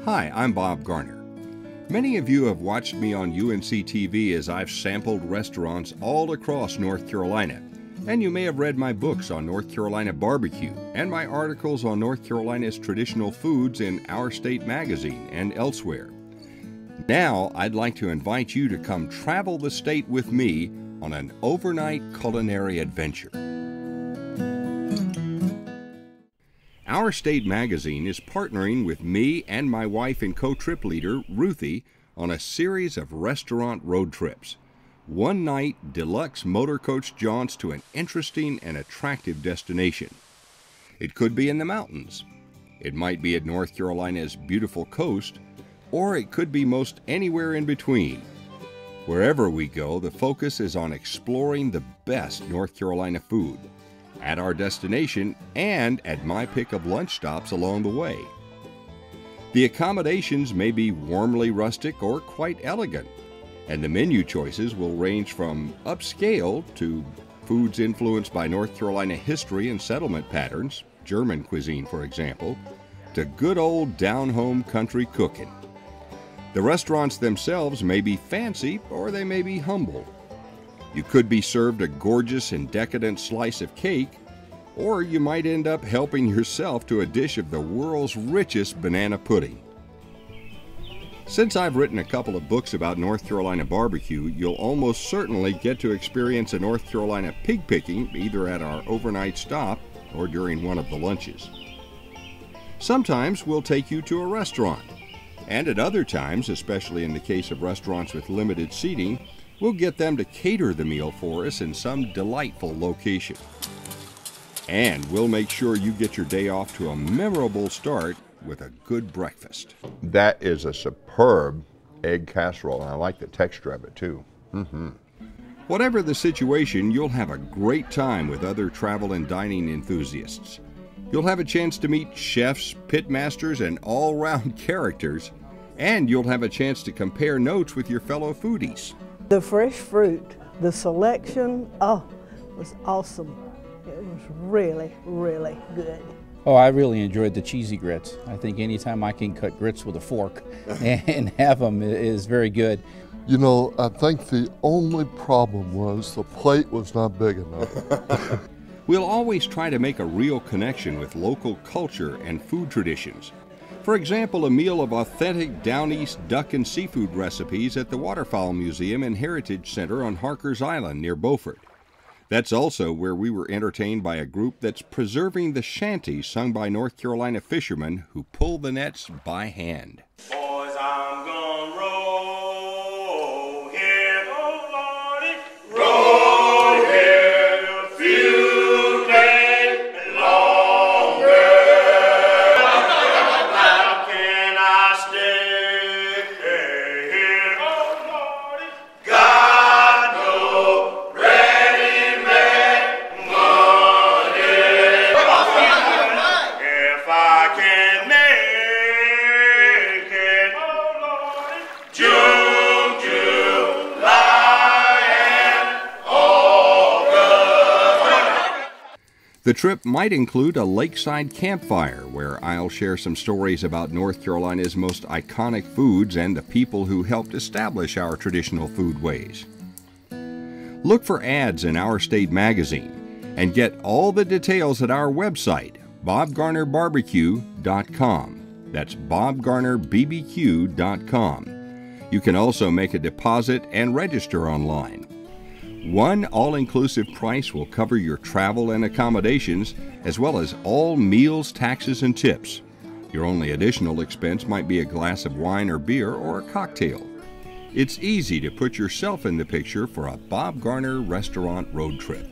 Hi, I'm Bob Garner. Many of you have watched me on UNC TV as I've sampled restaurants all across North Carolina, and you may have read my books on North Carolina barbecue and my articles on North Carolina's traditional foods in Our State magazine and elsewhere. Now, I'd like to invite you to come travel the state with me on an overnight culinary adventure. Our State magazine is partnering with me and my wife and co-trip leader, Ruthie, on a series of restaurant road trips. One-night deluxe motor coach jaunts to an interesting and attractive destination. It could be in the mountains. It might be at North Carolina's beautiful coast, or it could be most anywhere in between. Wherever we go, the focus is on exploring the best North Carolina food at our destination and at my pick of lunch stops along the way. The accommodations may be warmly rustic or quite elegant, and the menu choices will range from upscale to foods influenced by North Carolina history and settlement patterns, German cuisine for example, to good old down-home country cooking. The restaurants themselves may be fancy or they may be humble. You could be served a gorgeous and decadent slice of cake, or you might end up helping yourself to a dish of the world's richest banana pudding. Since I've written a couple of books about North Carolina barbecue, you'll almost certainly get to experience a North Carolina pig picking either at our overnight stop or during one of the lunches. Sometimes we'll take you to a restaurant, and at other times, especially in the case of restaurants with limited seating, we'll get them to cater the meal for us in some delightful location. And we'll make sure you get your day off to a memorable start with a good breakfast. That is a superb egg casserole, and I like the texture of it too. Whatever the situation, you'll have a great time with other travel and dining enthusiasts. You'll have a chance to meet chefs, pitmasters, and all-round characters, and you'll have a chance to compare notes with your fellow foodies. The fresh fruit, the selection, was awesome. It was really, really good. Oh, I really enjoyed the cheesy grits. I think anytime I can cut grits with a fork and have them is very good. You know, I think the only problem was the plate was not big enough. We'll always try to make a real connection with local culture and food traditions. For example, a meal of authentic Down East duck and seafood recipes at the Waterfowl Museum and Heritage Center on Harker's Island near Beaufort. That's also where we were entertained by a group that's preserving the shanties sung by North Carolina fishermen who pull the nets by hand. Boys, I'm gonna row here, oh Lordy, row here a few days longer. How can I stay here, oh Lordy? God knows, ready-made money. If I can make it, oh Lordy, June, July, and August. The trip might include a lakeside campfire where I'll share some stories about North Carolina's most iconic foods and the people who helped establish our traditional foodways. Look for ads in Our State magazine and get all the details at our website, bobgarnerbarbecue.com. That's bobgarnerbbq.com. You can also make a deposit and register online. One all-inclusive price will cover your travel and accommodations, as well as all meals, taxes, and tips. Your only additional expense might be a glass of wine or beer or a cocktail. It's easy to put yourself in the picture for a Bob Garner restaurant road trip.